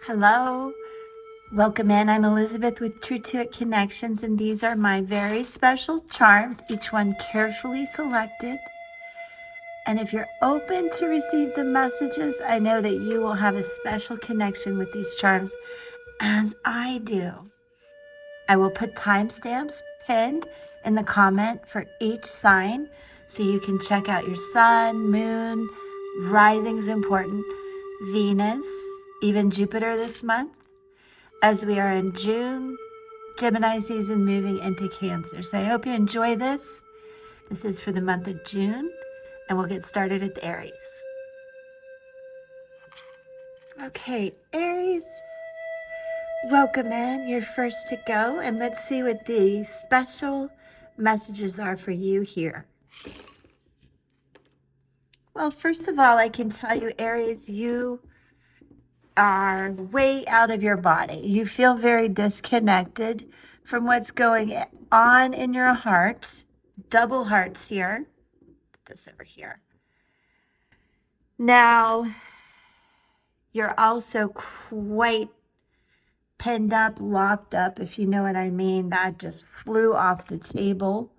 Hello, welcome in. I'm Elizabeth with True to It Connections, and these are my very special charms, each one carefully selected. And if you're open to receive the messages, I know that you will have a special connection with these charms, as I do. I will put timestamps pinned in the comment for each sign so you can check out your sun, moon, rising is important, Venus, even Jupiter this month, as we are in June, Gemini season moving into Cancer. So I hope you enjoy this. This is for the month of June, and we'll get started at the Aries. Okay, Aries, welcome in. You're first to go, and let's see what the special messages are for you here. Well, first of all, I can tell you, Aries, you are way out of your body. You feel very disconnected from what's going on in your heart. Double hearts here. Put this over here. Now, you're also quite pinned up, locked up, if you know what I mean. That just flew off the table.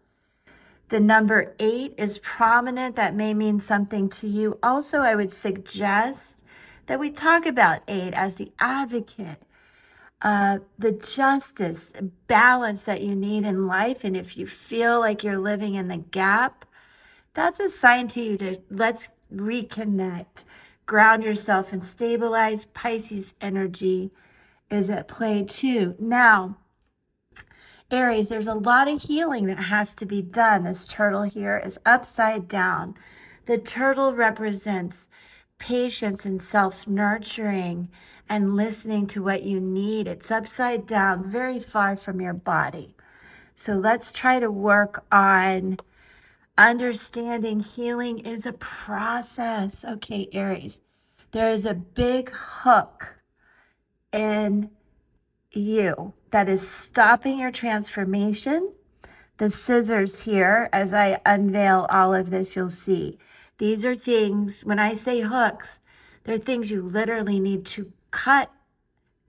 The number 8 is prominent. That may mean something to you. Also, I would suggest that we talk about 8 as the advocate, the justice, balance that you need in life. And if you feel like you're living in the gap, that's a sign to you to let's reconnect, ground yourself and stabilize. Pisces energy is at play too. Now, Aries, there's a lot of healing that has to be done. This turtle here is upside down. The turtle represents patience and self-nurturing and listening to what you need. It's upside down, very far from your body. So let's try to work on understanding healing is a process. Okay, Aries, there is a big hook in you that is stopping your transformation. The scissors here, as I unveil all of this, you'll see. These are things, when I say hooks, they're things you literally need to cut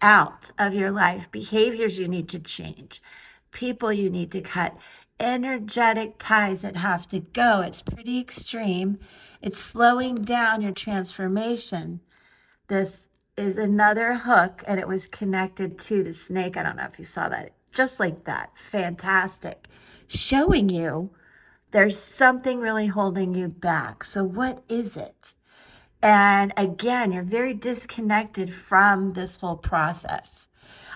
out of your life. Behaviors you need to change. People you need to cut. Energetic ties that have to go. It's pretty extreme. It's slowing down your transformation. This is another hook, and it was connected to the snake. I don't know if you saw that. Just like that. Fantastic. Showing you there's something really holding you back. So what is it? And again, you're very disconnected from this whole process.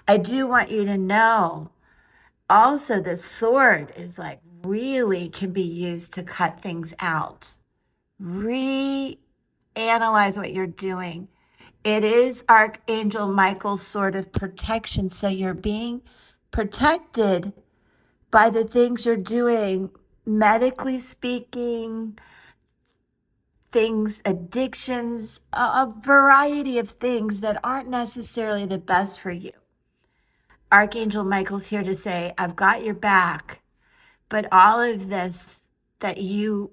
I do want you to know also the sword is like really can be used to cut things out. Reanalyze what you're doing. It is Archangel Michael's sword of protection. So you're being protected by the things you're doing, medically speaking, things, addictions, a variety of things that aren't necessarily the best for you. Archangel Michael's here to say, I've got your back, but all of this that you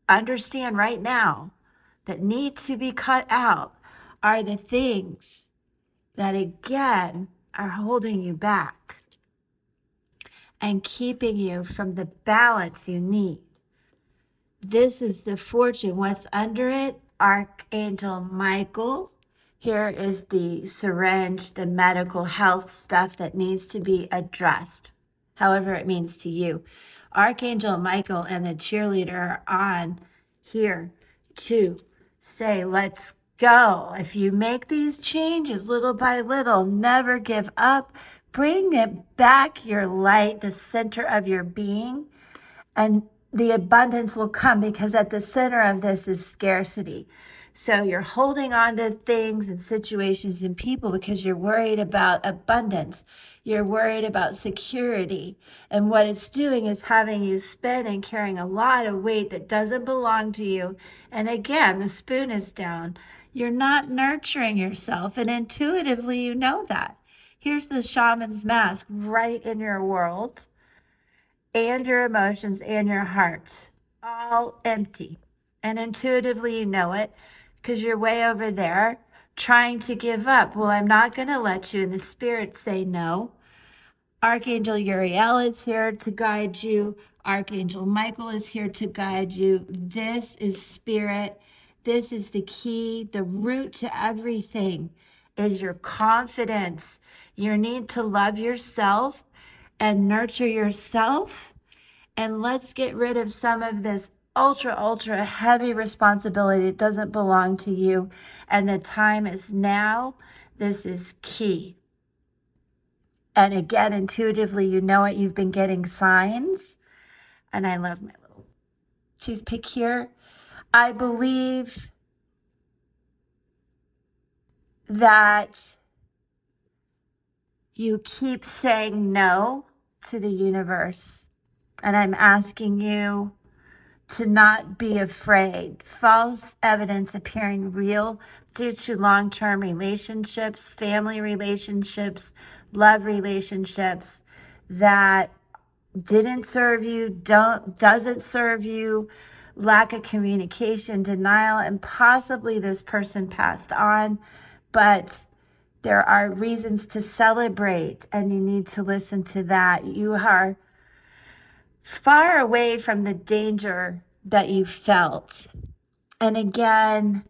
understand right now that need to be cut out are the things that, again, are holding you back and keeping you from the balance you need. This is the fortune. What's under it? Archangel Michael. Here is the syringe, the medical health stuff that needs to be addressed, however it means to you. Archangel Michael and the cheerleader are on here to say, let's go. If you make these changes little by little, never give up. Bring it back, your light, the center of your being, and the abundance will come, because at the center of this is scarcity. So you're holding on to things and situations and people because you're worried about abundance. You're worried about security. And what it's doing is having you spin and carrying a lot of weight that doesn't belong to you. And again, the spoon is down. You're not nurturing yourself. And intuitively, you know that. Here's the shaman's mask right in your world, and your emotions and your heart, all empty. And intuitively you know it because you're way over there trying to give up. Well, I'm not going to let you. And the spirits say no. Archangel Uriel is here to guide you. Archangel Michael is here to guide you. This is spirit. This is the key. The root to everything is your confidence. You need to love yourself and nurture yourself. And let's get rid of some of this ultra heavy responsibility. It doesn't belong to you. And the time is now. This is key. And again, intuitively, you know it. You've been getting signs. And I love my little toothpick here. I believe that you keep saying no to the universe. And I'm asking you to not be afraid. False evidence appearing real due to long-term relationships, family relationships, love relationships that didn't serve you, doesn't serve you, lack of communication, denial, and possibly this person passed on, but there are reasons to celebrate, and you need to listen to that. You are far away from the danger that you felt. And again,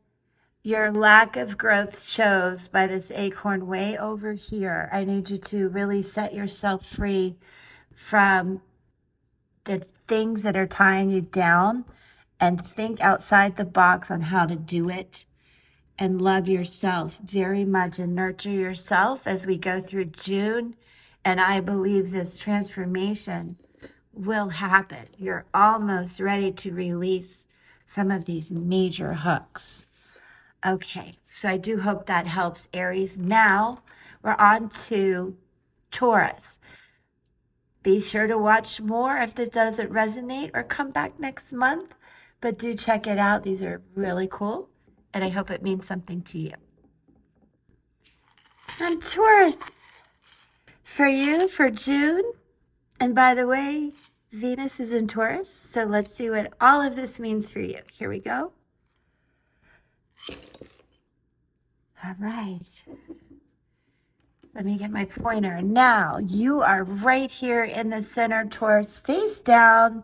your lack of growth shows by this acorn way over here. I need you to really set yourself free from the things that are tying you down and think outside the box on how to do it, and love yourself very much and nurture yourself as we go through June. And I believe this transformation will happen. You're almost ready to release some of these major hooks. Okay, so I do hope that helps, Aries. Now we're on to Taurus. Be sure to watch more if this doesn't resonate, or come back next month, but do check it out. These are really cool, and I hope it means something to you. And Taurus, for you, for June, and by the way, Venus is in Taurus, so let's see what all of this means for you. Here we go. All right. Let me get my pointer. Now, you are right here in the center, Taurus, face down.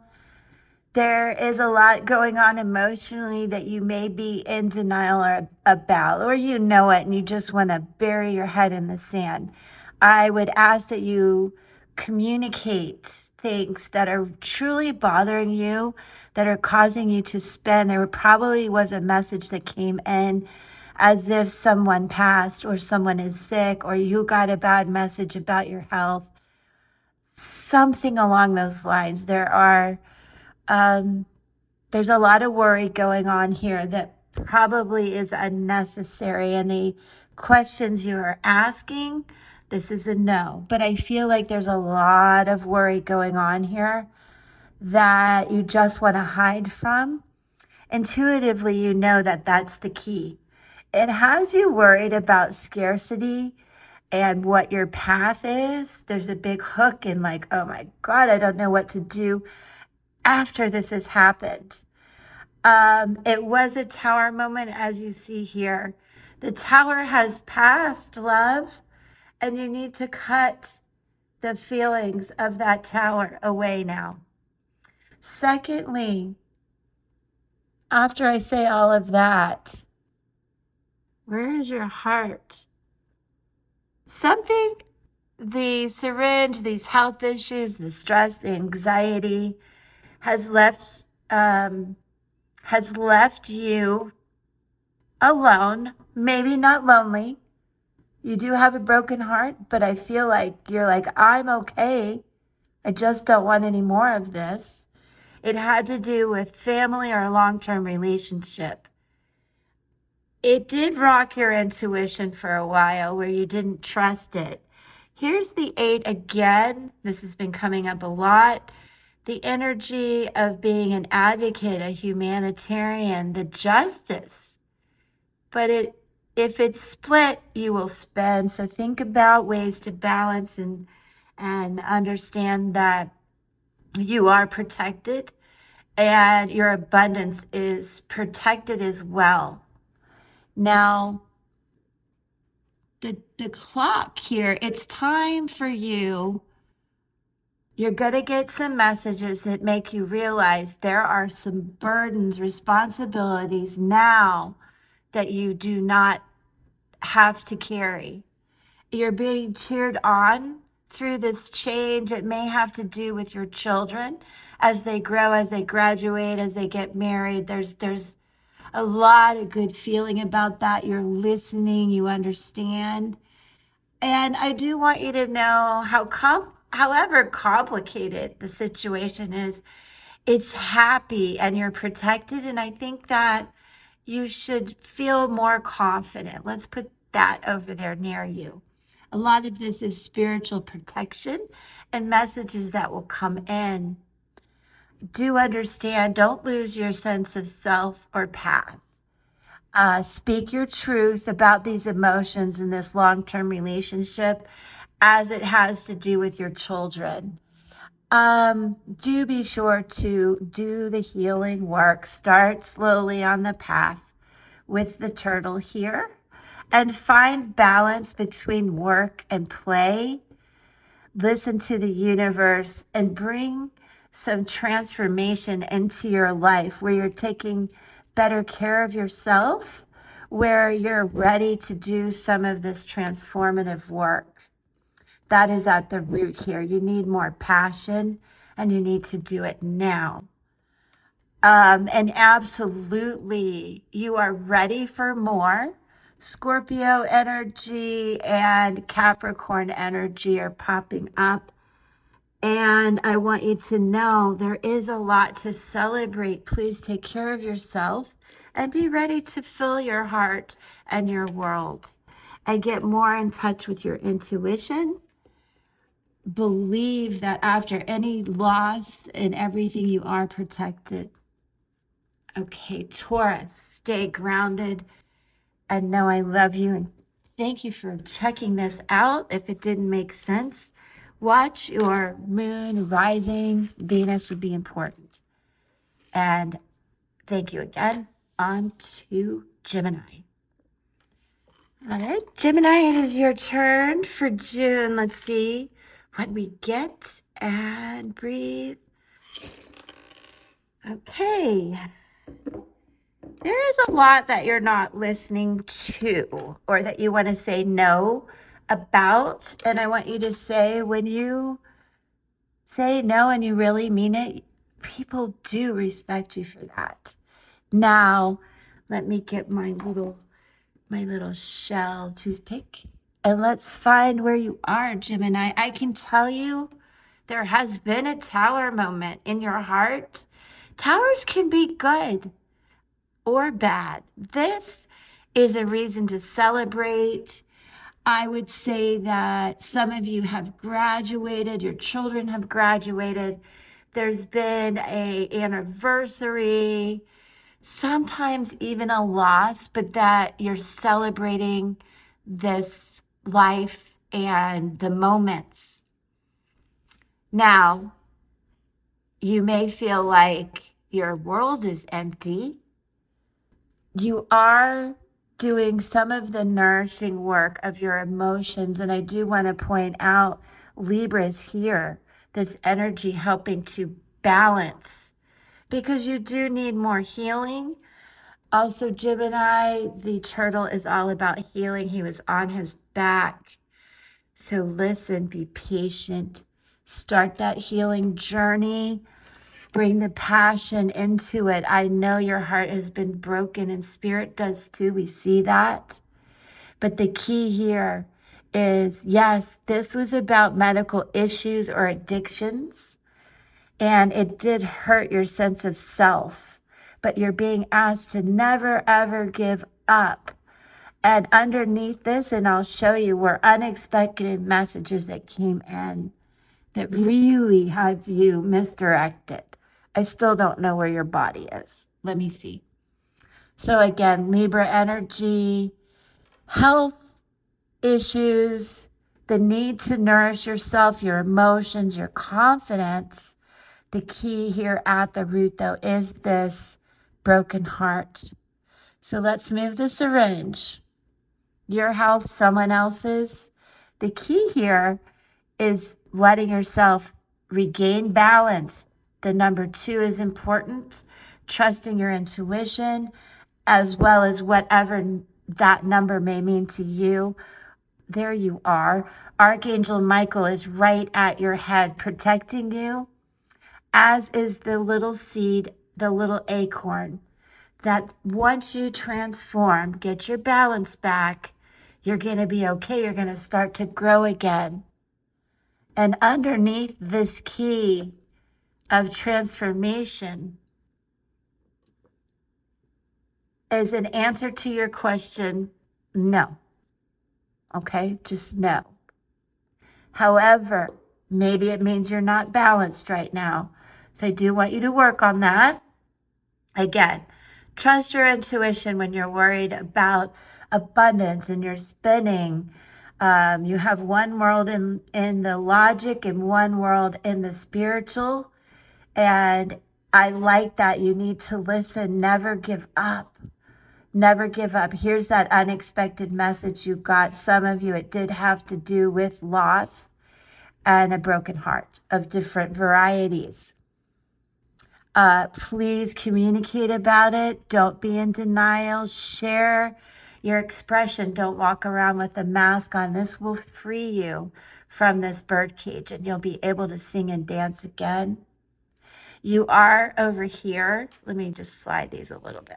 There is a lot going on emotionally that you may be in denial about, or you know it and you just want to bury your head in the sand. I would ask that you communicate things that are truly bothering you, that are causing you to spin. There probably was a message that came in as if someone passed, or someone is sick, or you got a bad message about your health, something along those lines. There's a lot of worry going on here that probably is unnecessary. And the questions you are asking, this is a no. But I feel like there's a lot of worry going on here that you just want to hide from. Intuitively, you know that that's the key. It has you worried about scarcity and what your path is. There's a big hook in like, oh my God, I don't know what to do after this has happened. It was a tower moment, as you see here. The tower has passed, love, and you need to cut the feelings of that tower away now. Secondly, after I say all of that, where is your heart? Something, the syringe, these health issues, the stress, the anxiety has left you alone, maybe not lonely. You do have a broken heart, but I feel like you're like, I'm okay. I just don't want any more of this. It had to do with family or a long-term relationship. It did rock your intuition for a while where you didn't trust it. Here's the 8 again. This has been coming up a lot. The energy of being an advocate, a humanitarian, the justice. But if it's split, you will spend. So think about ways to balance and understand that you are protected and your abundance is protected as well. Now, the clock here, it's time for you. You're going to get some messages that make you realize there are some burdens, responsibilities now that you do not have to carry. You're being cheered on through this change. It may have to do with your children as they grow, as they graduate, as they get married. There's a lot of good feeling about that. You're listening, you understand. And I do want you to know however complicated the situation is, it's happy and you're protected. And I think that you should feel more confident. Let's put that over there near you. A lot of this is spiritual protection and messages that will come in. Do understand, don't lose your sense of self or path. Speak your truth about these emotions in this long-term relationship as it has to do with your children. Do be sure to do the healing work. Start slowly on the path with the turtle here and find balance between work and play. Listen to the universe and bring some transformation into your life where you're taking better care of yourself, where you're ready to do some of this transformative work. That is at the root here. You need more passion and you need to do it now. And absolutely, you are ready for more. Scorpio energy and Capricorn energy are popping up. And I want you to know there is a lot to celebrate. Please take care of yourself and be ready to fill your heart and your world and get more in touch with your intuition. Believe that after any loss and everything, you are protected. Okay, Taurus, stay grounded and know I love you. And thank you for checking this out. If it didn't make sense, watch your moon rising. Venus would be important. And thank you again. On to Gemini. All right, Gemini, it is your turn for June. Let's see what we get and breathe. Okay. There is a lot that you're not listening to or that you want to say no about. And I want you to say, when you say no and you really mean it, people do respect you for that. Now, let me get my little shell toothpick and let's find where you are, Gemini. I can tell you there has been a tower moment in your heart. Towers can be good or bad. This is a reason to celebrate. I would say that some of you have graduated, your children have graduated. There's been an anniversary, sometimes even a loss, but that you're celebrating this life and the moments. Now, you may feel like your world is empty. You are doing some of the nourishing work of your emotions. And I do want to point out Libra is here, this energy helping to balance, because you do need more healing. Also, Gemini, the turtle is all about healing. He was on his back. So listen, be patient, start that healing journey. Bring the passion into it. I know your heart has been broken and spirit does too. We see that. But the key here is, yes, this was about medical issues or addictions. And it did hurt your sense of self. But you're being asked to never, ever give up. And underneath this, and I'll show you, were unexpected messages that came in that really have you misdirected. I still don't know where your body is. Let me see. So again, Libra energy, health issues, the need to nourish yourself, your emotions, your confidence. The key here at the root, though, is this broken heart. So let's move the syringe. your health, someone else's. The key here is letting yourself regain balance. The number 2 is important. Trusting your intuition, as well as whatever that number may mean to you. There you are. Archangel Michael is right at your head, protecting you, as is the little seed, the little acorn, that once you transform, get your balance back, you're going to be okay. You're going to start to grow again. And underneath this key of transformation is an answer to your question, no. Okay, just no. However, maybe it means you're not balanced right now. So I do want you to work on that. Again, trust your intuition when you're worried about abundance and you're spinning. You have one world in the logic and one world in the spiritual. And I like that. You need to listen, never give up. Never give up. Here's that unexpected message you got. Some of you, it did have to do with loss and a broken heart of different varieties. Please communicate about it. Don't be in denial. Share your expression. Don't walk around with a mask on. This will free you from this birdcage and you'll be able to sing and dance again. You are over here. Let me just slide these a little bit.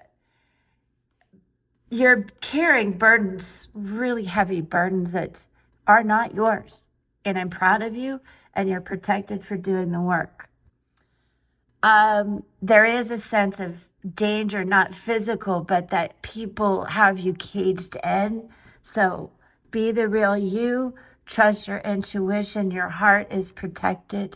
You're carrying burdens, really heavy burdens that are not yours. And I'm proud of you, and you're protected for doing the work. There is a sense of danger, not physical, but that people have you caged in. So be the real you, trust your intuition, your heart is protected.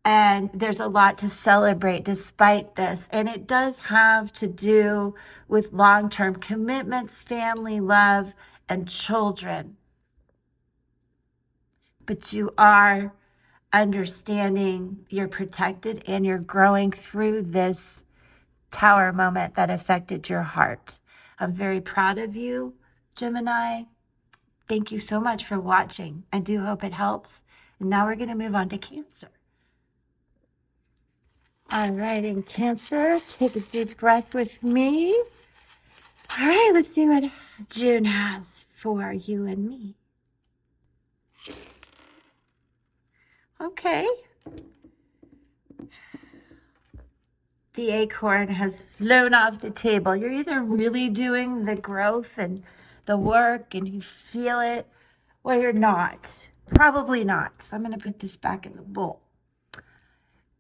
And there's a lot to celebrate despite this. And it does have to do with long-term commitments, family, love, and children. But you are understanding you're protected and you're growing through this tower moment that affected your heart. I'm very proud of you, Gemini. Thank you so much for watching. I do hope it helps. And now we're going to move on to Cancer. All right, in Cancer, take a deep breath with me. All right, let's see what June has for you and me. Okay. The acorn has flown off the table. You're either really doing the growth and the work and you feel it, or you're not. Probably not. So I'm going to put this back in the bowl.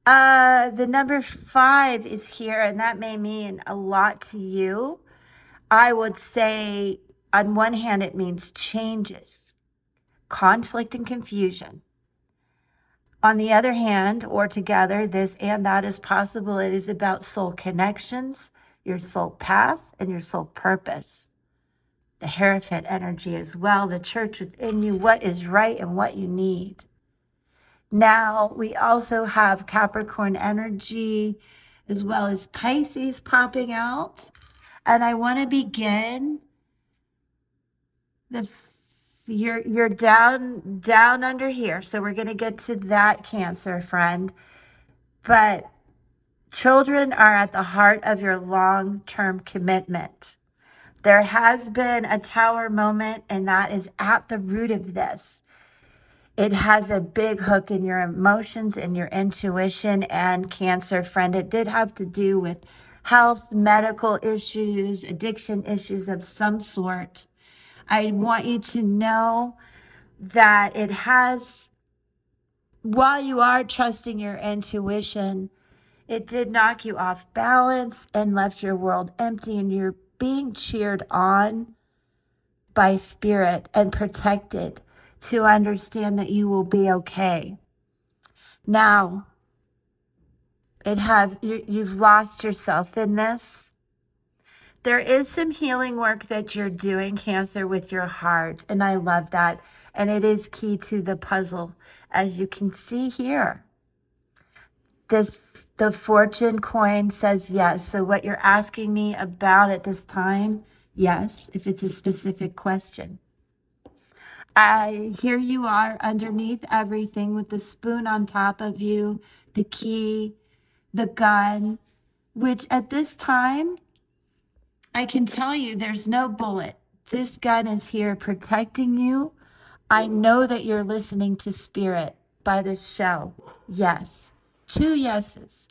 The number 5 is here, and that may mean a lot to you. I would say, on one hand, it means changes, conflict, and confusion. On the other hand, or together, this and that is possible. It is about soul connections, your soul path, and your soul purpose. The Hierophant energy as well, the church within you, what is right and what you need. Now, we also have Capricorn energy as well as Pisces popping out. And I want to begin you're down under here. So we're going to get to that, Cancer friend. But children are at the heart of your long-term commitment. There has been a tower moment, and that is at the root of this. It has a big hook in your emotions and your intuition, and Cancer friend, it did have to do with health, medical issues, addiction issues of some sort. I want you to know that it has, while you are trusting your intuition, it did knock you off balance and left your world empty, and you're being cheered on by spirit and protected to understand that you will be okay. Now, you've lost yourself in this. There is some healing work that you're doing, Cancer, with your heart, and I love that. And it is key to the puzzle, as you can see here. The fortune coin says yes. So what you're asking me about at this time Yes, if it's a specific question. Here you are underneath everything with the spoon on top of you, the key, the gun, which at this time, I can tell you there's no bullet. This gun is here protecting you. I know that you're listening to spirit by this show. Yes, 2 yeses.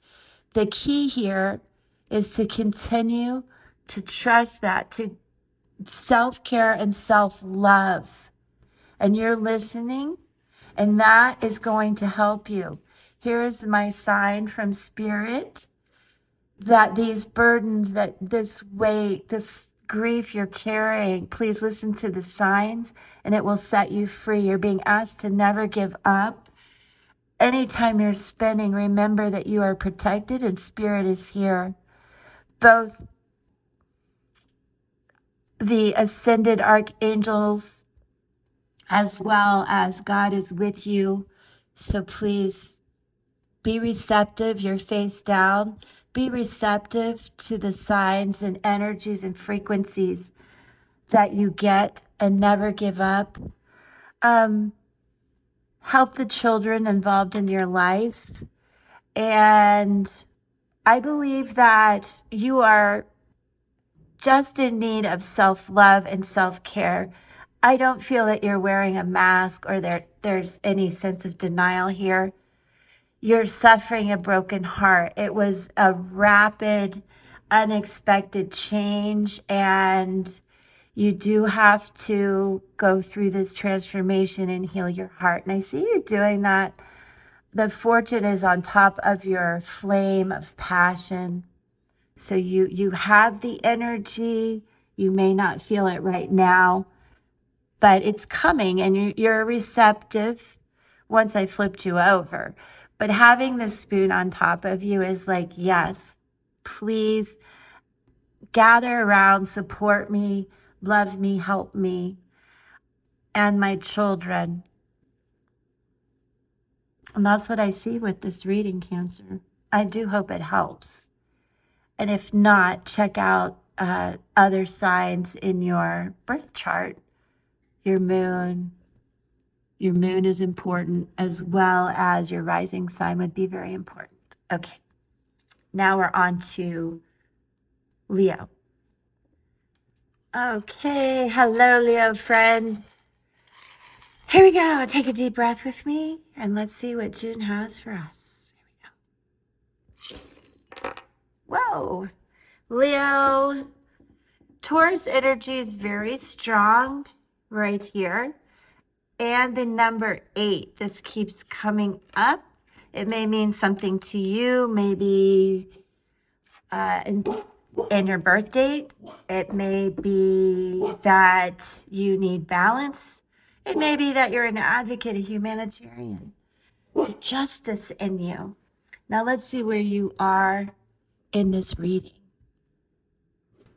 The key here is to continue to trust that, to self-care and self-love. And you're listening, and that is going to help you. Here is my sign from spirit that these burdens, that this weight, this grief you're carrying, please listen to the signs and it will set you free. You're being asked to never give up. Anytime you're spinning, remember that you are protected and spirit is here. Both the ascended archangels as well as God is with you. So please be receptive, your face down. Be receptive to the signs and energies and frequencies that you get and never give up. Help the children involved in your life. And I believe that you are just in need of self-love and self-care. I don't feel that you're wearing a mask or there's any sense of denial here. You're suffering a broken heart. It was a rapid, unexpected change, and you do have to go through this transformation and heal your heart. And I see you doing that. The fortune is on top of your flame of passion. So you have the energy. You may not feel it right now, but it's coming, and you're receptive once I flipped you over. But having the spoon on top of you is like, yes, please gather around, support me, love me, help me, and my children. And that's what I see with this reading, Cancer. I do hope it helps. And if not, check out other signs in your birth chart. Your moon is important, as well as your rising sign would be very important. Okay, now we're on to Leo. Okay, hello, Leo friend. Here we go. Take a deep breath with me, and let's see what June has for us. Here we go. Whoa, Leo, Taurus energy is very strong right here. And the number 8, this keeps coming up. It may mean something to you, maybe in your birth date. It may be that you need balance. It may be that you're an advocate, a humanitarian. The justice in you. Now let's see where you are in this reading.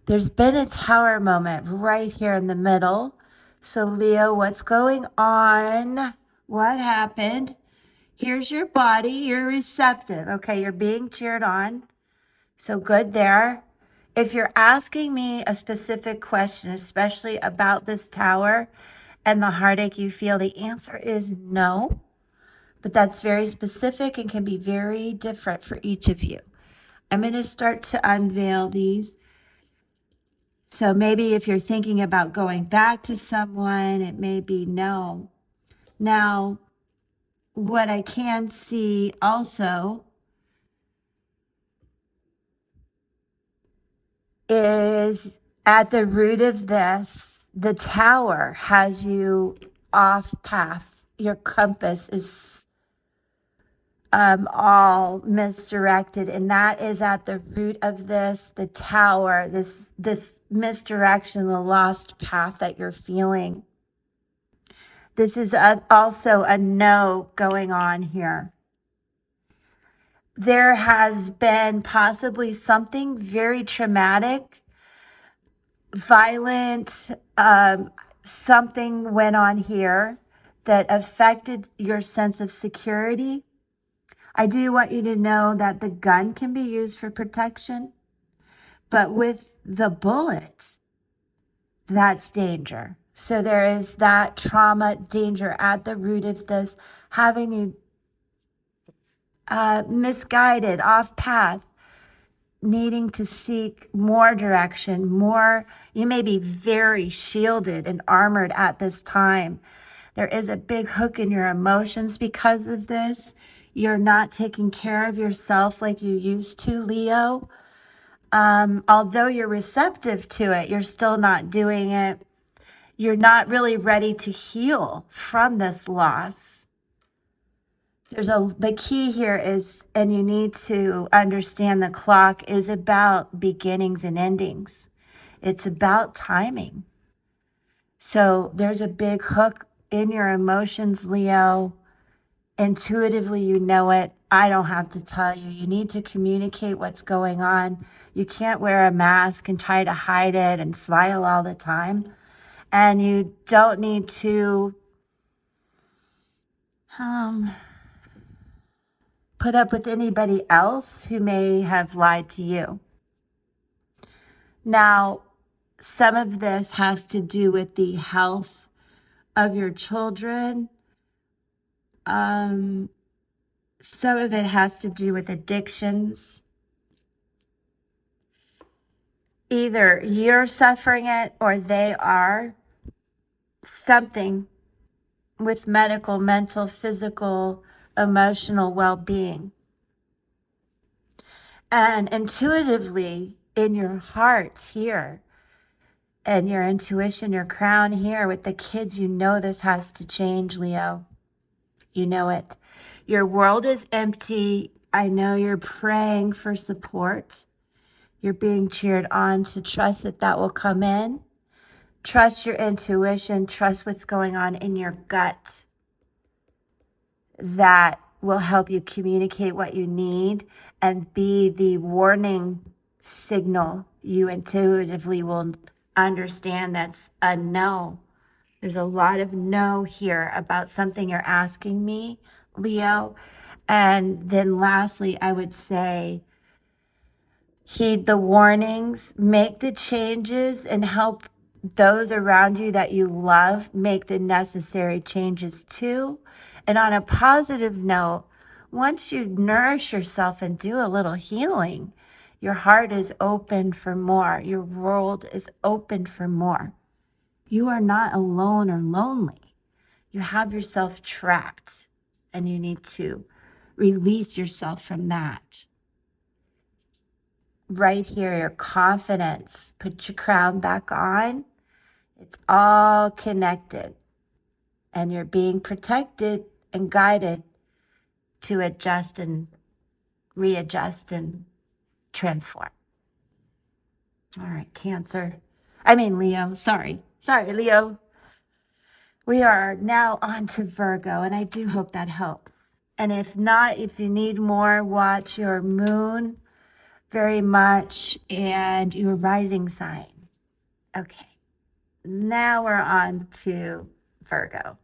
There's been a tower moment right here in the middle. So Leo, what's going on? What happened? Here's your body. You're receptive. Okay, you're being cheered on. So good there. If you're asking me a specific question, especially about this tower and the heartache you feel, the answer is no. But that's very specific and can be very different for each of you. I'm going to start to unveil these. So maybe if you're thinking about going back to someone, it may be no. Now, what I can see also is at the root of this, the tower has you off path. Your compass is all misdirected, and that is at the root of this, the tower, this misdirection, the lost path that you're feeling. This is also a no going on here. There has been possibly something very traumatic, violent, something went on here that affected your sense of security. I do want you to know that the gun can be used for protection, but with the bullet, that's danger. So there is that trauma, danger at the root of this, having you misguided, off path, needing to seek more direction, more. You may be very shielded and armored at this time. There is a big hook in your emotions because of this. You're not taking care of yourself like you used to, Leo. Although you're receptive to it, you're still not doing it. You're not really ready to heal from this loss. The key here is, and you need to understand, the clock is about beginnings and endings. It's about timing. So there's a big hook in your emotions, Leo. Intuitively, you know it. I don't have to tell you. You need to communicate what's going on. You can't wear a mask and try to hide it and smile all the time. And you don't need to put up with anybody else who may have lied to you. Now, some of this has to do with the health of your children. Some of it has to do with addictions. Either you're suffering it or they are. Something with medical, mental, physical, emotional well-being. And intuitively, in your heart here, and your intuition, your crown here with the kids, you know this has to change, Leo. You know it. Your world is empty. I know you're praying for support. You're being cheered on to trust that that will come in. Trust your intuition. Trust what's going on in your gut. That will help you communicate what you need and be the warning signal you intuitively will understand that's a no. There's a lot of no here about something you're asking me, Leo. And then lastly, I would say, heed the warnings, make the changes, and help those around you that you love make the necessary changes too. And on a positive note, once you nourish yourself and do a little healing, your heart is open for more. Your world is open for more. You are not alone or lonely. You have yourself trapped, and you need to release yourself from that. Right here, your confidence. Put your crown back on. It's all connected. And you're being protected and guided to adjust and readjust and transform. All right, Leo. Sorry, Leo. We are now on to Virgo, and I do hope that helps. And if not, if you need more, watch your moon very much and your rising sign. Okay, now we're on to Virgo.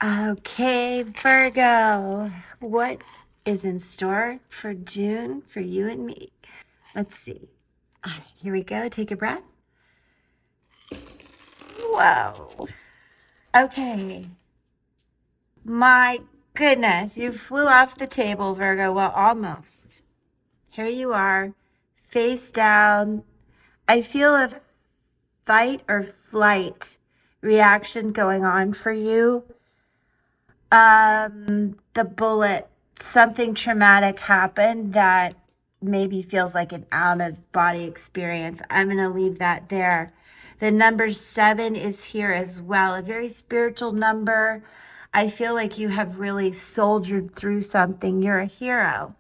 Okay, Virgo, what is in store for June for you and me? Let's see. All right, here we go. Take a breath. Whoa. Okay. My goodness, you flew off the table, Virgo. Well, almost. Here you are, face down. I feel a fight or flight reaction going on for you. The bullet, something traumatic happened that maybe feels like an out-of-body experience. I'm going to leave that there. The number 7 is here as well, a very spiritual number. I feel like you have really soldiered through something. You're a hero.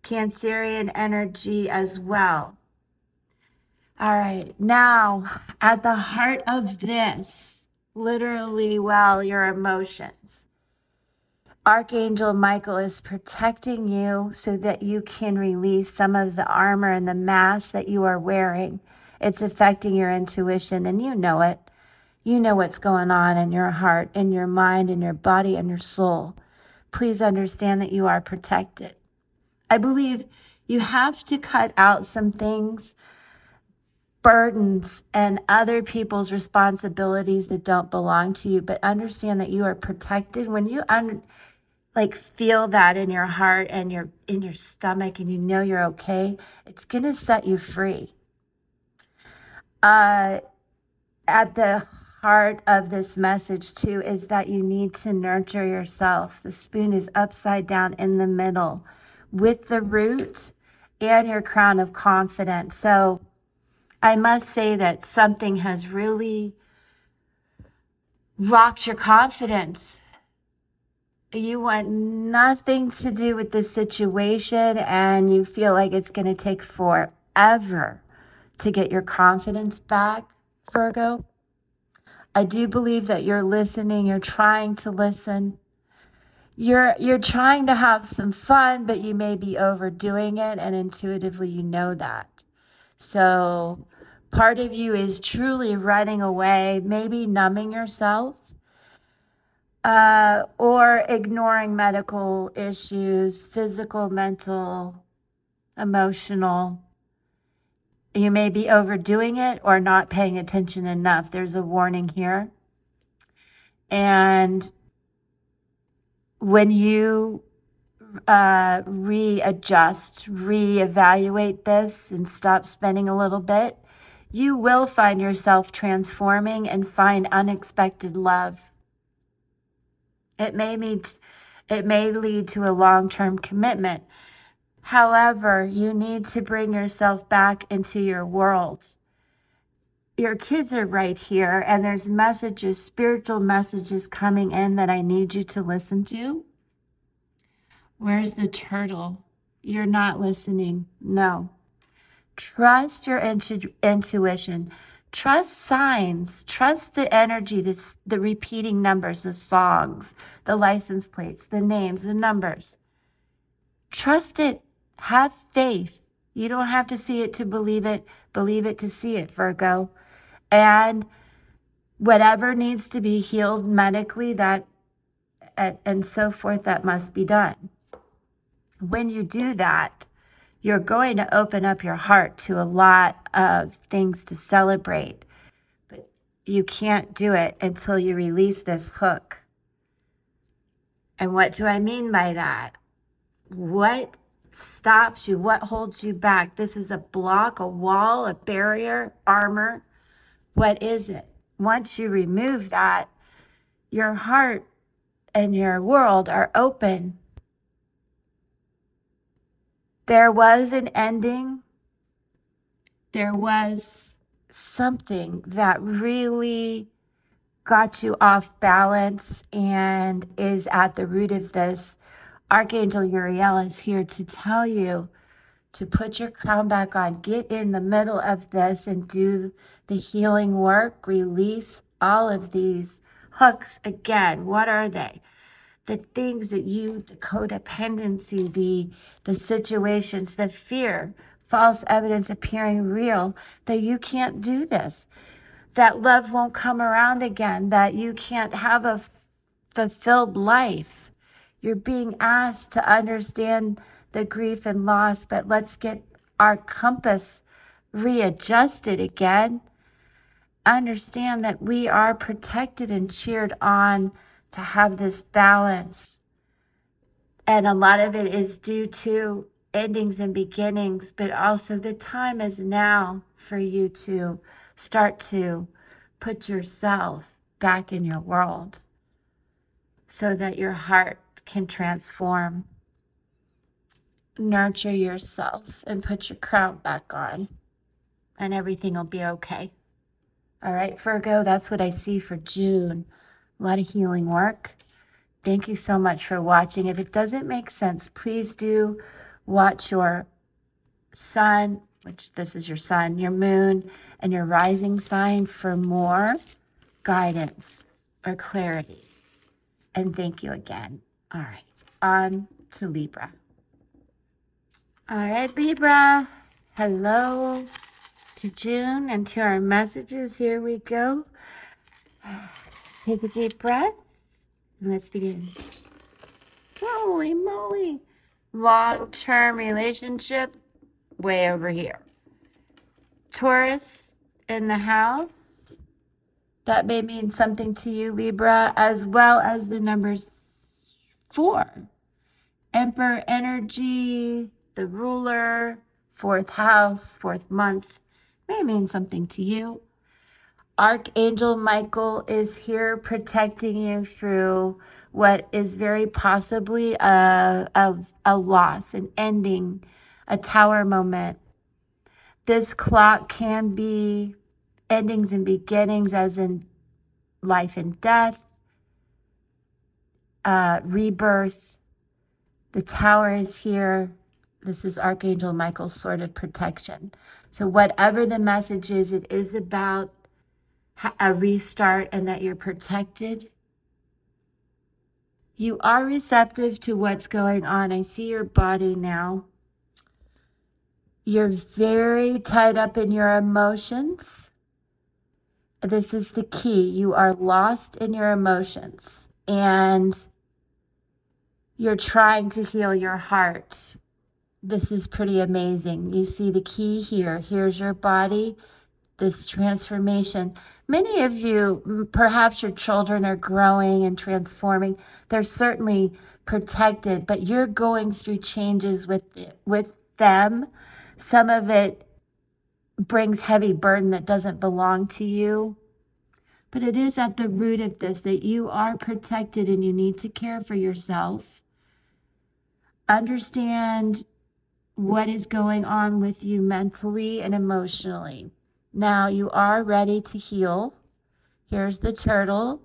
Cancerian energy as well. All right, now at the heart of this, literally, your emotions. Archangel Michael is protecting you so that you can release some of the armor and the mask that you are wearing. It's affecting your intuition, and you know it. You know what's going on in your heart, in your mind, in your body, and your soul. Please understand that you are protected. I believe you have to cut out some things burdens and other people's responsibilities that don't belong to you, but understand that you are protected. When you like feel that in your heart and in your stomach, and you know you're okay, it's going to set you free. At the heart of this message too is that you need to nurture yourself. The spoon is upside down in the middle with the root and your crown of confidence. So I must say that something has really rocked your confidence. You want nothing to do with this situation, and you feel like it's going to take forever to get your confidence back, Virgo. I do believe that you're listening. You're trying to listen. You're trying to have some fun, but you may be overdoing it, and intuitively you know that. So part of you is truly running away, maybe numbing yourself, or ignoring medical issues, physical, mental, emotional. You may be overdoing it or not paying attention enough. There's a warning here. And when you readjust, reevaluate this, and stop spending a little bit, you will find yourself transforming and find unexpected love. It may lead to a long-term commitment. However, you need to bring yourself back into your world. Your kids are right here, and there's messages, spiritual messages coming in that I need you to listen to. Where's the turtle? You're not listening. No. Trust your intuition. Trust signs. Trust the energy, the repeating numbers, the songs, the license plates, the names, the numbers. Trust it. Have faith. You don't have to see it to believe it. Believe it to see it, Virgo. And whatever needs to be healed medically, that and so forth, that must be done. When you do that, you're going to open up your heart to a lot of things to celebrate. But you can't do it until you release this hook. And what do I mean by that? What stops you? What holds you back? This is a block, a wall, a barrier, armor. What is it? Once you remove that, your heart and your world are open. There was an ending. There was something that really got you off balance and is at the root of this. Archangel Uriel is here to tell you to put your crown back on. Get in the middle of this and do the healing work. Release all of these hooks. Again, what are they? The things that the codependency, the situations, the fear, false evidence appearing real, that you can't do this, that love won't come around again, that you can't have a fulfilled life. You're being asked to understand the grief and loss, but let's get our compass readjusted again. Understand that we are protected and cheered on to have this balance. And a lot of it is due to endings and beginnings, but also the time is now for you to start to put yourself back in your world so that your heart can transform. Nurture yourself and put your crown back on, and everything will be okay. All right, Virgo, that's what I see for June. A lot of healing work. Thank you so much for watching. If it doesn't make sense, please do watch your sun, which this is your sun, your moon, and your rising sign for more guidance or clarity. And thank you again. All right, on to Libra. All right, Libra. Hello to June and to our messages. Here we go. Take a deep breath and let's begin. Holy moly. Long-term relationship way over here. Taurus, in the house. That may mean something to you, Libra, as well as the numbers 4. Emperor energy, the ruler, 4th house, 4th month, may mean something to you. Archangel Michael is here protecting you through what is very possibly a loss, an ending, a tower moment. This clock can be endings and beginnings, as in life and death, rebirth. The tower is here. This is Archangel Michael's sort of protection. So whatever the message is, it is about a restart and that you're protected. You are receptive to what's going on. I see your body now. You're very tied up in your emotions. This is the key. You are lost in your emotions and you're trying to heal your heart. This is pretty amazing. You see the key here. Here's your body, this transformation. Many of you, perhaps your children are growing and transforming. They're certainly protected, but you're going through changes with them. Some of it brings heavy burden that doesn't belong to you. But it is at the root of this that you are protected and you need to care for yourself. Understand what is going on with you mentally and emotionally. Now you are ready to heal. Here's the turtle,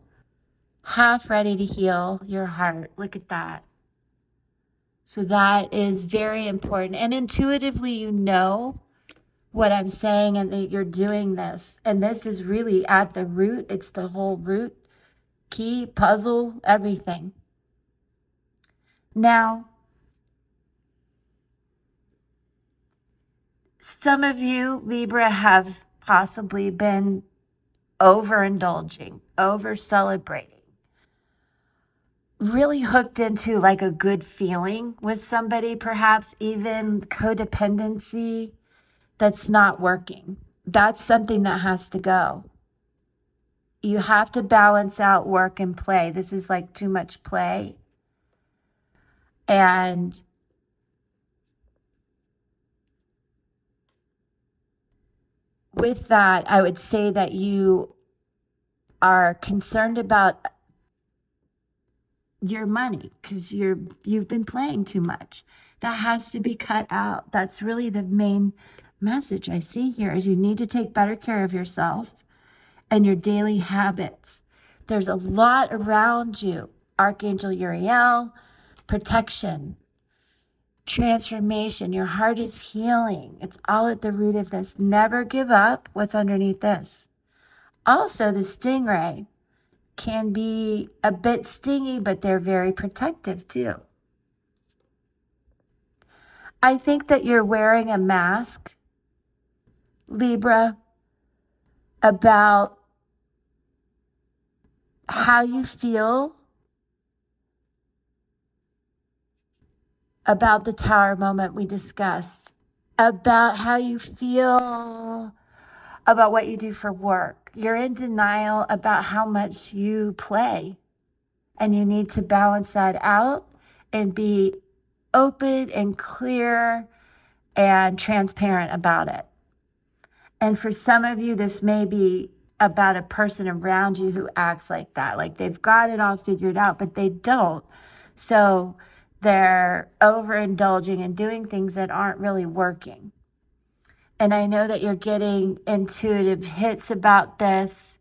half ready to heal your heart. Look at that. So that is very important. And intuitively, you know what I'm saying and that you're doing this. And this is really at the root. It's the whole root, key, puzzle, everything. Now, some of you, Libra, have possibly been overindulging, over celebrating, really hooked into like a good feeling with somebody, perhaps even codependency that's not working. That's something that has to go. You have to balance out work and play. This is like too much play. And with that, I would say that you are concerned about your money because you've been playing too much. That has to be cut out. That's really the main message I see here is you need to take better care of yourself and your daily habits. There's a lot around you. Archangel Uriel, protection, transformation. Your heart is healing. It's all at the root of this. Never give up. What's underneath this? Also, the stingray can be a bit stingy, but they're very protective too. I think that you're wearing a mask, Libra, about how you feel about the tower moment we discussed, about how you feel about what you do for work. You're in denial about how much you play, and you need to balance that out and be open and clear and transparent about it. And for some of you, this may be about a person around you who acts like that, like they've got it all figured out, but they don't. So they're overindulging and doing things that aren't really working. And I know that you're getting intuitive hits about this,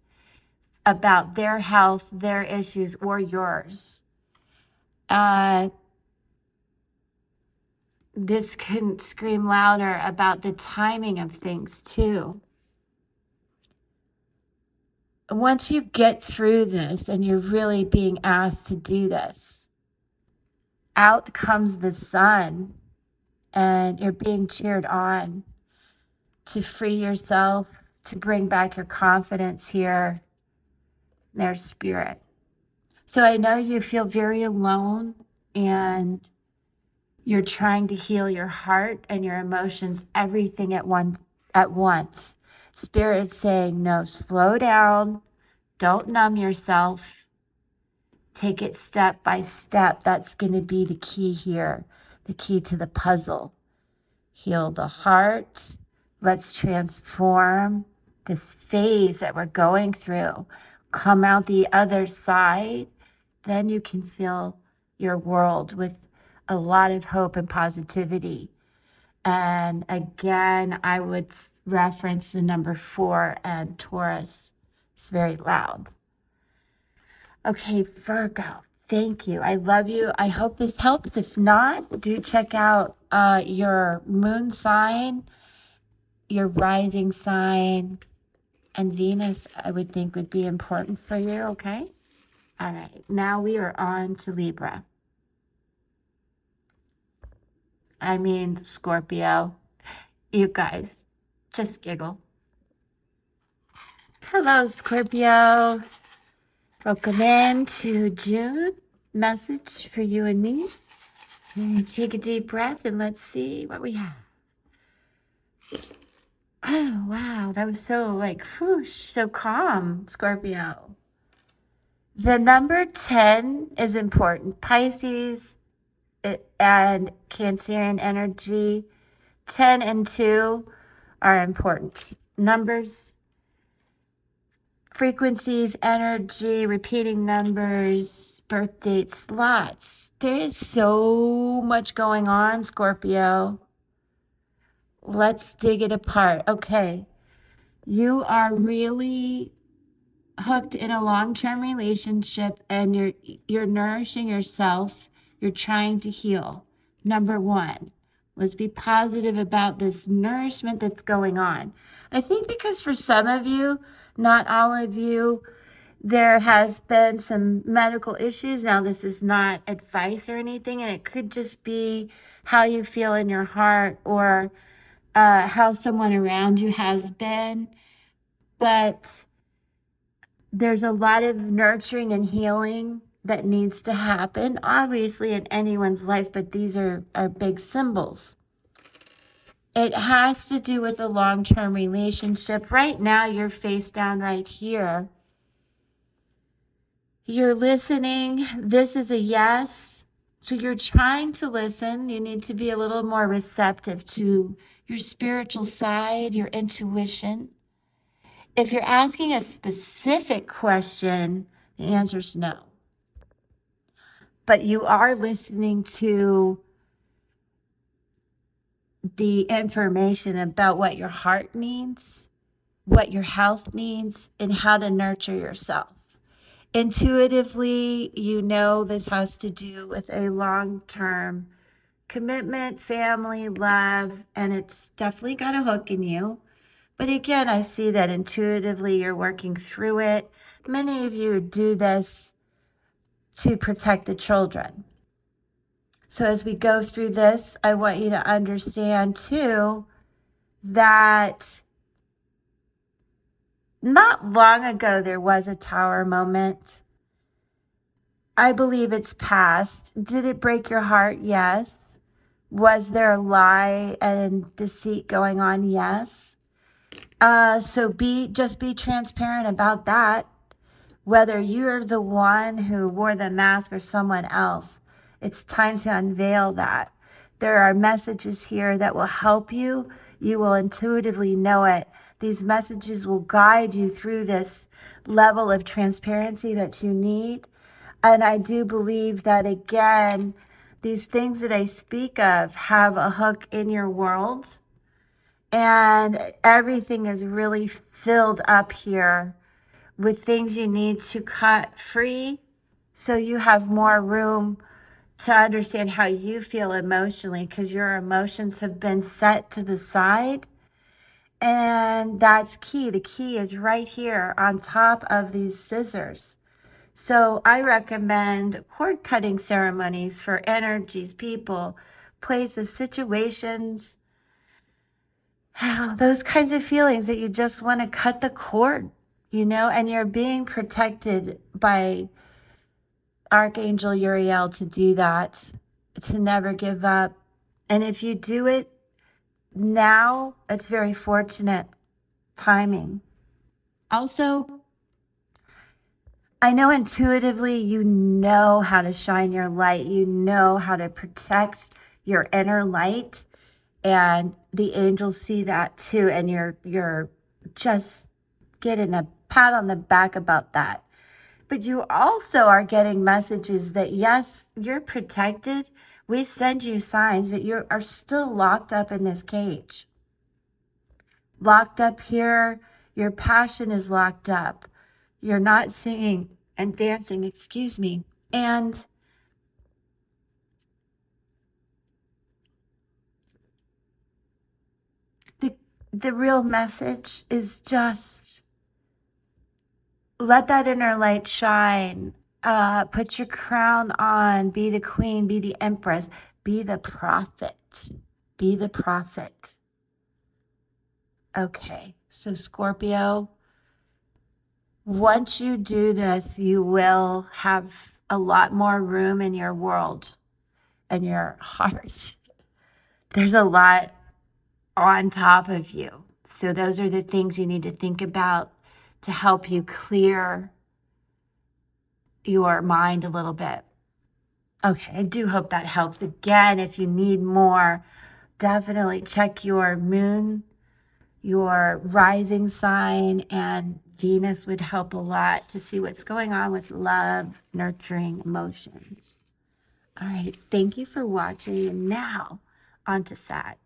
about their health, their issues, or yours. This couldn't scream louder about the timing of things too. Once you get through this and you're really being asked to do this, out comes the sun and you're being cheered on to free yourself, to bring back your confidence here, their spirit. So I know you feel very alone and you're trying to heal your heart and your emotions, everything at once. Spirit's saying, no, slow down. Don't numb yourself. Take it step by step. That's going to be the key here, the key to the puzzle. Heal the heart. Let's transform this phase that we're going through. Come out the other side. Then you can fill your world with a lot of hope and positivity. And again, I would reference the number 4 and Taurus. It's very loud. Okay, Virgo, thank you. I love you. I hope this helps. If not, do check out your moon sign, your rising sign, and Venus, I would think would be important for you, okay? All right, now we are on to Libra. I mean, Scorpio. You guys, just giggle. Hello, Scorpio. Welcome in to June. Message for you and me. Take a deep breath and let's see what we have. Oh, wow. That was so like, whoosh, so calm, Scorpio. The number 10 is important. Pisces and Cancerian energy, 10 and 2 are important. Numbers, frequencies, energy, repeating numbers, birth dates, lots. There is so much going on, Scorpio. Let's dig it apart. Okay, you are really hooked in a long-term relationship and you're nourishing yourself. You're trying to heal. Number 1, let's be positive about this nourishment that's going on. I think because for some of you, not all of you, there has been some medical issues. Now, this is not advice or anything, and it could just be how you feel in your heart or how someone around you has been. But there's a lot of nurturing and healing that needs to happen, obviously, in anyone's life, but these are big symbols. It has to do with a long-term relationship. Right now, you're face down right here. You're listening. This is a yes. So you're trying to listen. You need to be a little more receptive to your spiritual side, your intuition. If you're asking a specific question, the answer is no. But you are listening to the information about what your heart needs, what your health needs, and how to nurture yourself. Intuitively, you know this has to do with a long-term commitment, family, love, and it's definitely got a hook in you. But again, I see that intuitively you're working through it. Many of you do this to protect the children. So as we go through this, I want you to understand too that not long ago there was a tower moment. I believe it's past. Did it break your heart? Yes. Was there a lie and deceit going on? Yes. So just be transparent about that. Whether you're the one who wore the mask or someone else, it's time to unveil that. There are messages here that will help you. You will intuitively know it. These messages will guide you through this level of transparency that you need. And I do believe that, again, these things that I speak of have a hook in your world. And everything is really filled up here with things you need to cut free so you have more room to understand how you feel emotionally, because your emotions have been set to the side. And that's key. The key is right here on top of these scissors. So I recommend cord cutting ceremonies for energies, people, places, situations, those kinds of feelings that you just want to cut the cord, and you're being protected by Archangel Uriel to do that, to never give up. And if you do it now, it's very fortunate. timing. Also, I know intuitively you know how to shine your light. You know how to protect your inner light, and the angels see that too, and you're just getting a pat on the back about that. But you also are getting messages that, yes, you're protected. We send you signs, but you are still locked up in this cage. Locked up here, your passion is locked up. You're not singing and dancing, excuse me. And the real message is just let that inner light shine. Put your crown on. Be the queen. Be the empress. Be the prophet. Be the prophet. Okay, so Scorpio, once you do this, you will have a lot more room in your world and your heart. There's a lot on top of you. So those are the things you need to think about to help you clear your mind a little bit. Okay, I do hope that helps. Again, if you need more, definitely check your moon, your rising sign, and Venus would help a lot to see what's going on with love, nurturing, emotions. All right, thank you for watching. And now, on to Sag.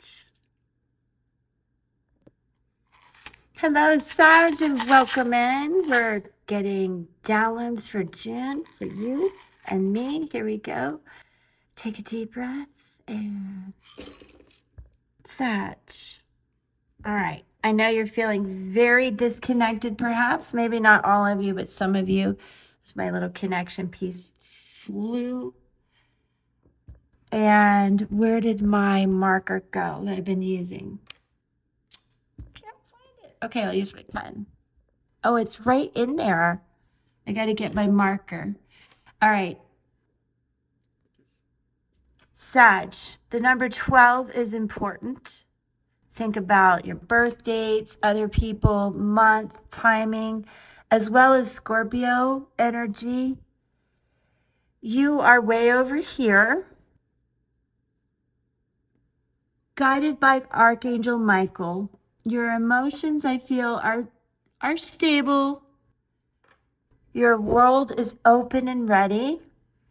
Hello, Sag, and welcome in. We're getting downloads for June for you and me. Here we go. Take a deep breath and Sag. All right. I know you're feeling very disconnected, perhaps. Maybe not all of you, but some of you. As my little connection piece flew. And where did my marker go that I've been using? Can't find it. Okay, I'll use my pen. Oh, it's right in there. I got to get my marker. All right. Sag, the number 12 is important. Think about your birth dates, other people, month, timing, as well as Scorpio energy. You are way over here, guided by Archangel Michael. Your emotions, I feel, are stable. Your world is open and ready.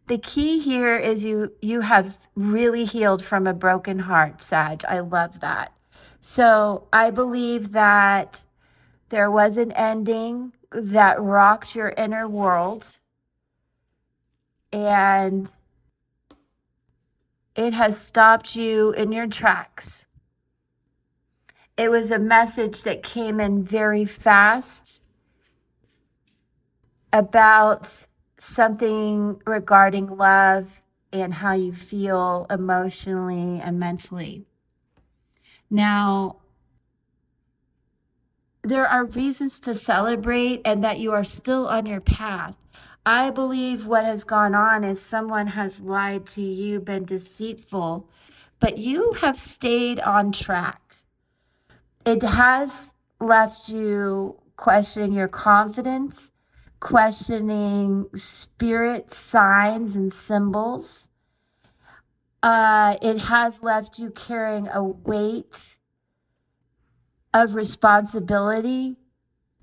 The key here is you have really healed from a broken heart, Sag. I love that. So I believe that there was an ending that rocked your inner world, and it has stopped you in your tracks. It was a message that came in very fast about something regarding love and how you feel emotionally and mentally. Now, there are reasons to celebrate and that you are still on your path. I believe what has gone on is someone has lied to you, been deceitful, but you have stayed on track. It has left you questioning your confidence, questioning spirit signs and symbols. It has left you carrying a weight of responsibility.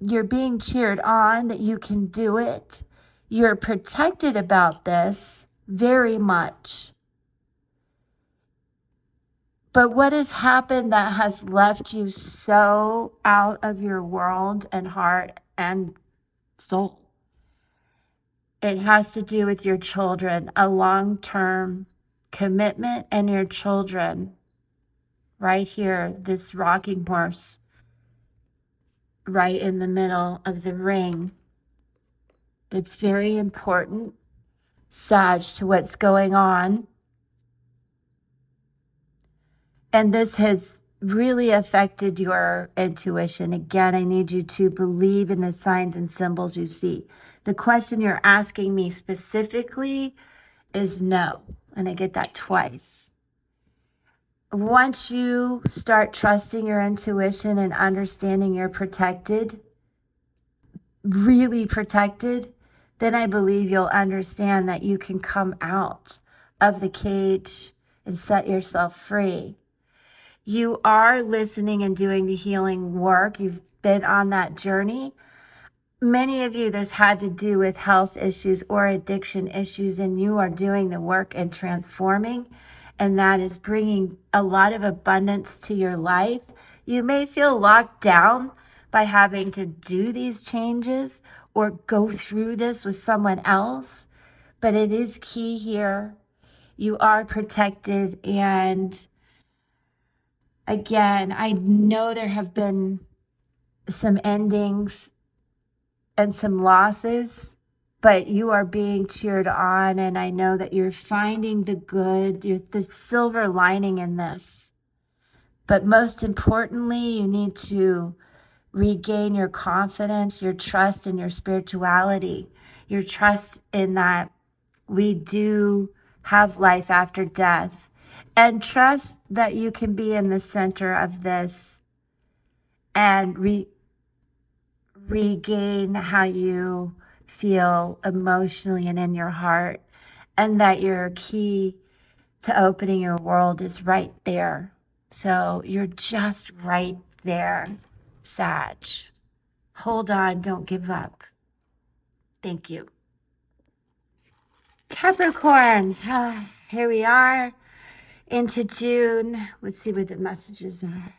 You're being cheered on that you can do it. You're protected about this very much. But what has happened that has left you so out of your world and heart and soul? It has to do with your children, a long-term commitment, and your children. Right here, this rocking horse, right in the middle of the ring. It's very important, Sag, to what's going on. And this has really affected your intuition. Again, I need you to believe in the signs and symbols you see. The question you're asking me specifically is no. And I get that twice. once you start trusting your intuition and understanding you're protected, really protected, then I believe you'll understand that you can come out of the cage and set yourself free. You are listening and doing the healing work. You've been on that journey. Many of you, this had to do with health issues or addiction issues, and you are doing the work and transforming, and that is bringing a lot of abundance to your life. You may feel locked down by having to do these changes or go through this with someone else, but it is key here. You are protected, and again, I know there have been some endings and some losses, but you are being cheered on, and I know that you're finding the good, the silver lining in this. But most importantly, you need to regain your confidence, your trust in your spirituality, your trust in that we do have life after death, and trust that you can be in the center of this and regain how you feel emotionally and in your heart, and that your key to opening your world is right there. So you're just right there, Sag. Hold on, don't give up. Thank you. Capricorn, here we are into June. Let's see what the messages are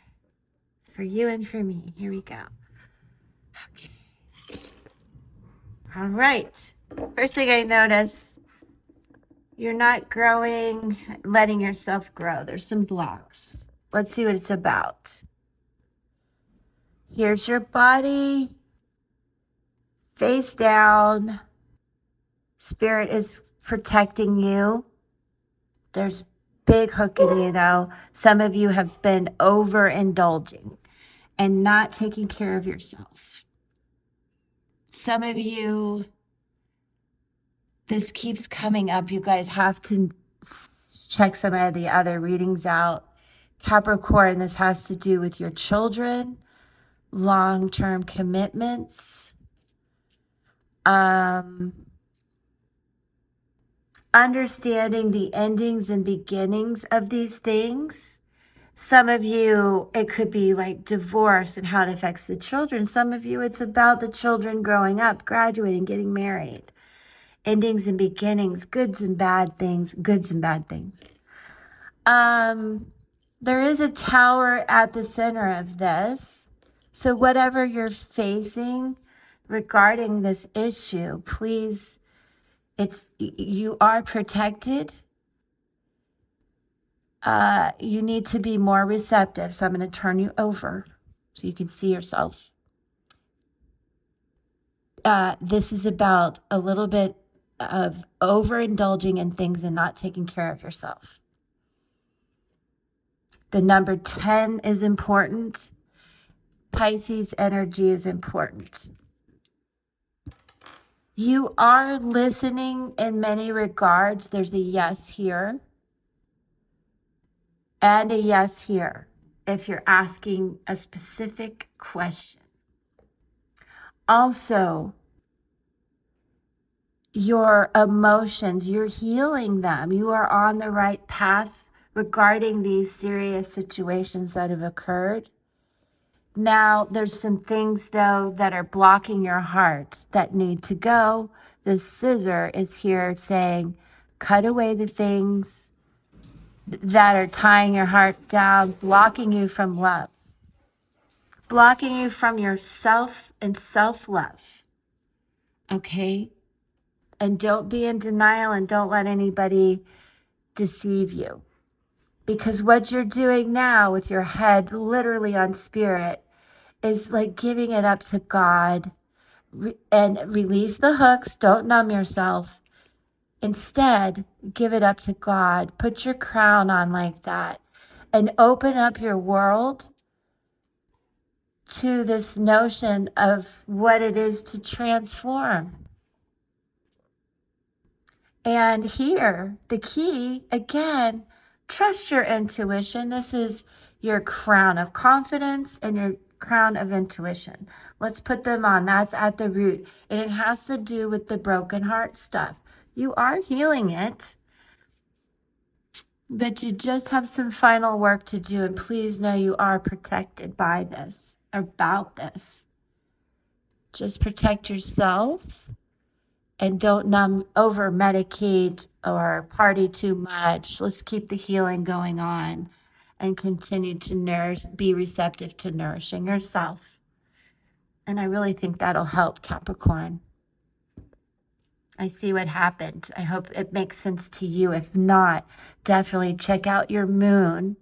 for you and for me. Here we go. Okay. All right. First thing I notice, you're not growing, letting yourself grow. There's some blocks. Let's see what it's about. Here's your body, face down. Spirit is protecting you. There's big hook in you, though. Some of you have been overindulging and not taking care of yourself. Some of you, this keeps coming up. You guys have to check some of the other readings out. Capricorn, this has to do with your children, long-term commitments, understanding the endings and beginnings of these things. Some of you, it could be like divorce and how it affects the children. Some of you, it's about the children growing up, graduating, getting married. Endings and beginnings, goods and bad things, goods and bad things. There is a tower at the center of this. So whatever you're facing regarding this issue, please, you are protected. You need to be more receptive. So I'm going to turn you over so you can see yourself. This is about a little bit of overindulging in things and not taking care of yourself. The number 10 is important. Pisces energy is important. You are listening in many regards. There's a yes here and a yes here if you're asking a specific question. Also, your emotions, you're healing them. You are on the right path regarding these serious situations that have occurred. Now, there's some things, though, that are blocking your heart that need to go. The scissor is here saying, cut away the things that are tying your heart down, blocking you from love, blocking you from yourself and self-love. Okay? And don't be in denial and don't let anybody deceive you. Because what you're doing now with your head literally on spirit is like giving it up to God and release the hooks. Don't numb yourself. Instead, give it up to God. Put your crown on like that and open up your world to this notion of what it is to transform. And here, the key, again, trust your intuition. This is your crown of confidence and your crown of intuition. Let's put them on. That's at the root. And it has to do with the broken heart stuff. You are healing it, but you just have some final work to do. And please know you are protected by this, about this. Just protect yourself and don't over medicate or party too much. Let's keep the healing going on and continue to be receptive to nourishing yourself. And I really think that'll help, Capricorn. I see what happened. I hope it makes sense to you. If not, definitely check out your moon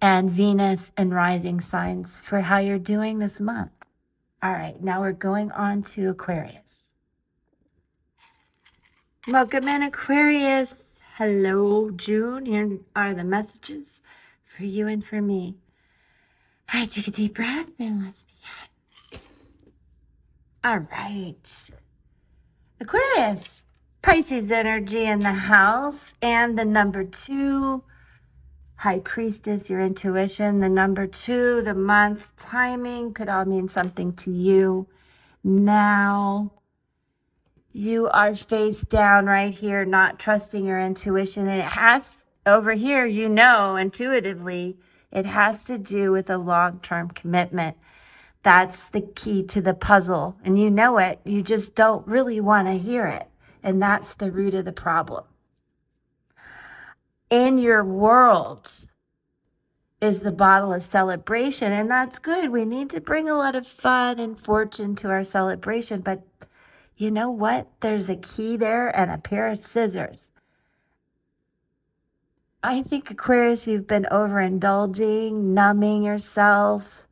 and Venus and rising signs for how you're doing this month. All right, now we're going on to Aquarius. Welcome in, Aquarius. Hello, June. Here are the messages for you and for me. All right, take a deep breath and let's begin. All right. Aquarius, Pisces energy in the house, and the number 2, High Priestess, your intuition. The number 2, the month, timing could all mean something to you. Now, you are face down right here, not trusting your intuition. And it has, over here, you know, intuitively, it has to do with a long-term commitment. That's the key to the puzzle. And you know it. You just don't really want to hear it. And that's the root of the problem. In your world is the bottle of celebration. And that's good. We need to bring a lot of fun and fortune to our celebration. But you know what? There's a key there and a pair of scissors. I think, Aquarius, you've been overindulging, numbing yourself,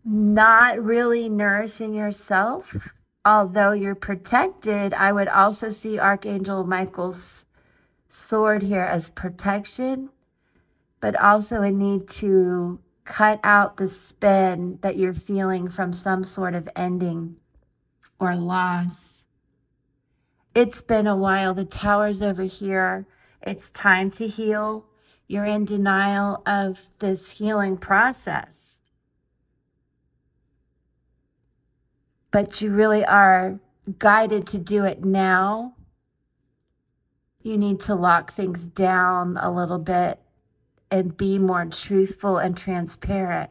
not really nourishing yourself. Although you're protected, I would also see Archangel Michael's sword here as protection, but also a need to cut out the spin that you're feeling from some sort of ending or loss. It's been a while. The tower's over here. It's time to heal. You're in denial of this healing process. But you really are guided to do it now. You need to lock things down a little bit and be more truthful and transparent.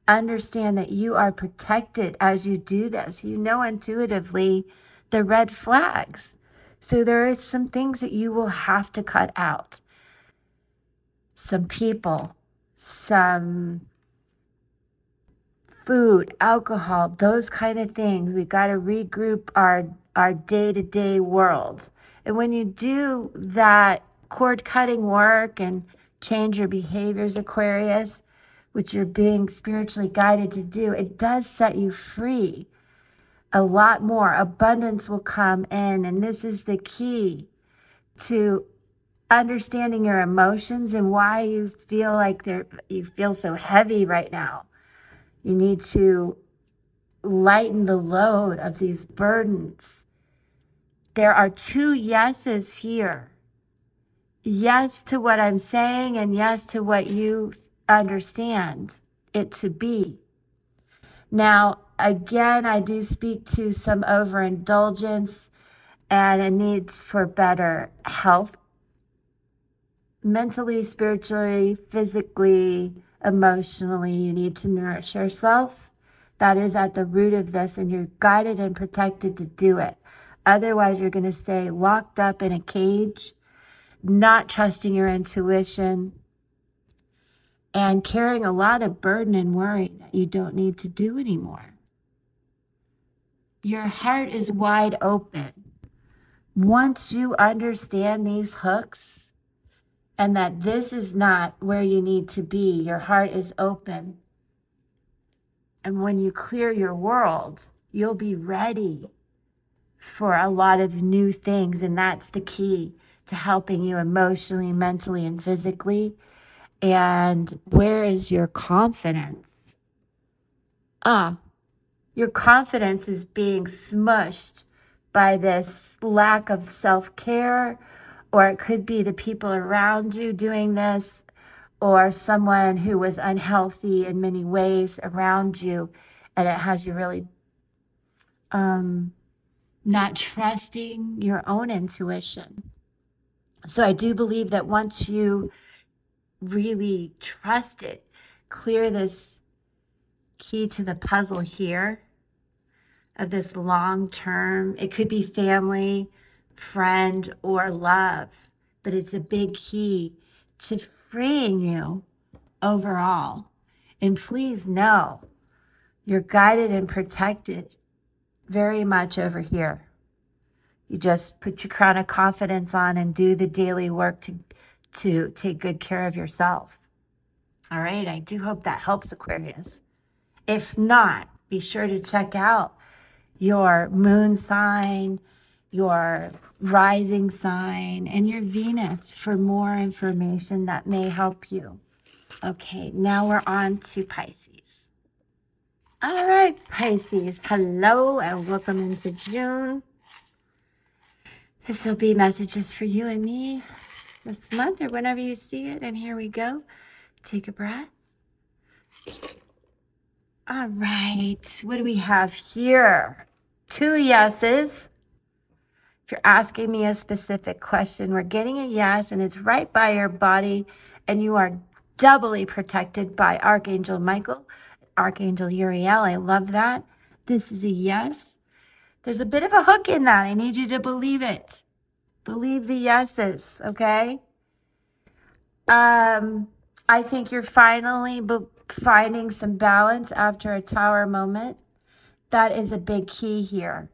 Understand that you are protected as you do this. You know intuitively the red flags. So there are some things that you will have to cut out. Some people, some food, alcohol, those kind of things. We've got to regroup our day-to-day world. And when you do that cord cutting work and change your behaviors, Aquarius, which you're being spiritually guided to do, it does set you free. A lot more abundance will come in. And this is the key to understanding your emotions and why you feel like you feel so heavy right now. You need to lighten the load of these burdens. There are 2 yeses here. Yes to what I'm saying and yes to what you understand it to be. Now, again, I do speak to some overindulgence and a need for better health, mentally, spiritually, physically, emotionally. You need to nourish yourself. That is at the root of this, and you're guided and protected to do it. Otherwise, you're going to stay locked up in a cage, not trusting your intuition, and carrying a lot of burden and worry that you don't need to do anymore. Your heart is wide open. Once you understand these hooks and that this is not where you need to be, your heart is open. And when you clear your world, you'll be ready for a lot of new things. And that's the key to helping you emotionally, mentally, and physically. And where is your confidence? Your confidence is being smushed by this lack of self-care or it could be the people around you doing this, or someone who was unhealthy in many ways around you, and it has you really not trusting your own intuition. So I do believe that once you really trust it, clear this key to the puzzle here of this long term, it could be family, friend, or love, but it's a big key to freeing you overall. And please know you're guided and protected very much over here. You just put your crown of confidence on and do the daily work to take good care of yourself. All right, I do hope that helps, Aquarius. If not, be sure to check out your moon sign, your rising sign, and your Venus for more information that may help you. Okay, now we're on to Pisces. All right, Pisces, hello and welcome into June. This will be messages for you and me this month or whenever you see it. And here we go. Take a breath. All right, what do we have here? 2 yeses. If you're asking me a specific question, we're getting a yes, and it's right by your body, and you are doubly protected by Archangel Michael, Archangel Uriel. I love that. This is a yes. There's a bit of a hook in that. I need you to believe it. Believe the yeses, okay? I think you're finally finding some balance after a tower moment. That is a big key here.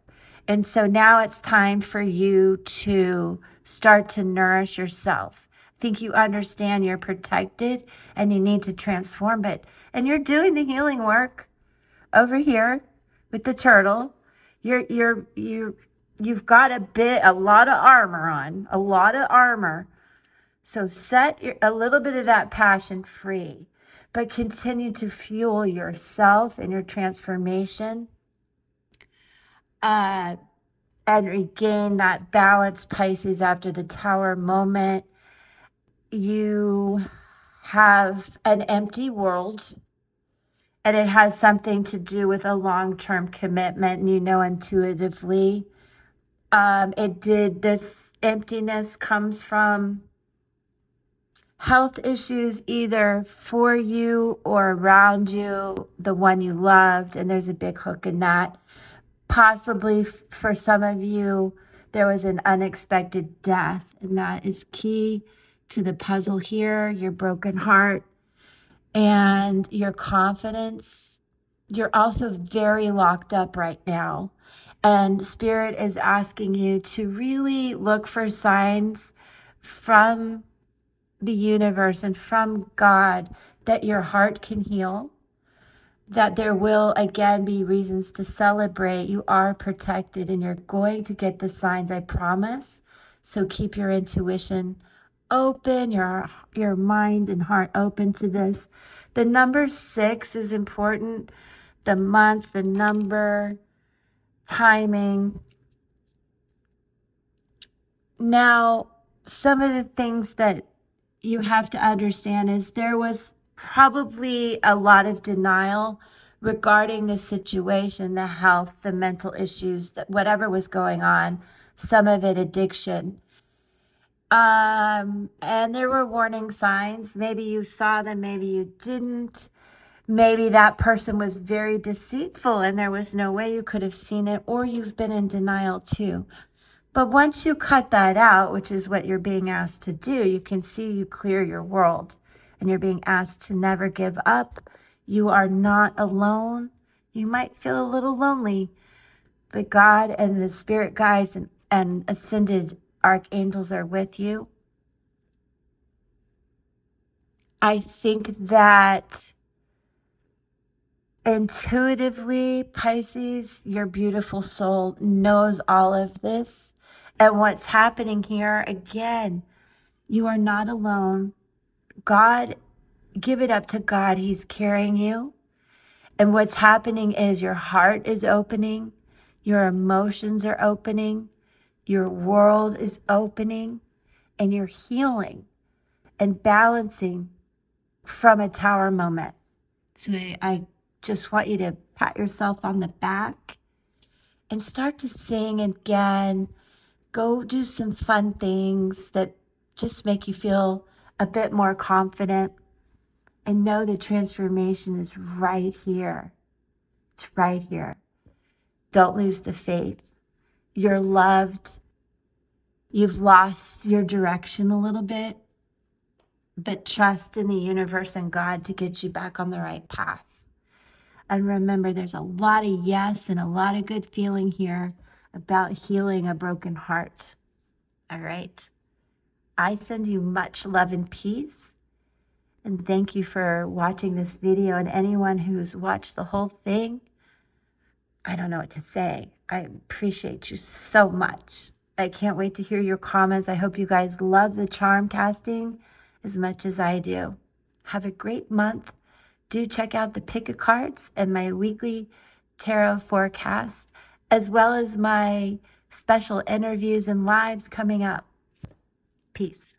And so now it's time for you to start to nourish yourself. I think you understand you're protected and you need to transform it. And you're doing the healing work over here with the turtle. You've got a lot of armor on, a lot of armor. So set a little bit of that passion free, but continue to fuel yourself and your transformation. And regain that balance, Pisces, after the tower moment. You have an empty world, and it has something to do with a long-term commitment, and you know intuitively. This emptiness comes from health issues either for you or around you, the one you loved, and there's a big hook in that. Possibly for some of you, there was an unexpected death, and that is key to the puzzle here, your broken heart and your confidence. You're also very locked up right now, and Spirit is asking you to really look for signs from the universe and from God that your heart can heal, that there will again be reasons to celebrate. You are protected and you're going to get the signs, I promise. So keep your intuition open, your mind and heart open to this. The number 6 is important. The month, the number, timing. Now, some of the things that you have to understand is there was probably a lot of denial regarding the situation, the health, the mental issues, that whatever was going on, some of it addiction. And there were warning signs. Maybe you saw them, maybe you didn't. Maybe that person was very deceitful and there was no way you could have seen it, or you've been in denial too. But once you cut that out, which is what you're being asked to do, you can see you clear your world, and you're being asked to never give up. You are not alone. You might feel a little lonely, but God and the spirit guides and ascended archangels are with you. I think that intuitively, Pisces, your beautiful soul knows all of this. And what's happening here, again, you are not alone. God, give it up to God. He's carrying you. And what's happening is your heart is opening. Your emotions are opening. Your world is opening. and you're healing and balancing from a Tower moment. So I just want you to pat yourself on the back and start to sing again. Go do some fun things that just make you feel a bit more confident, and know the transformation is right here. It's right here. Don't lose the faith. You're loved. You've lost your direction a little bit, but trust in the universe and God to get you back on the right path. And remember, there's a lot of yes and a lot of good feeling here about healing a broken heart. All right. I send you much love and peace. And thank you for watching this video. And anyone who's watched the whole thing, I don't know what to say. I appreciate you so much. I can't wait to hear your comments. I hope you guys love the charm casting as much as I do. Have a great month. Do check out the pick a cards and my weekly tarot forecast, as well as my special interviews and lives coming up. Peace.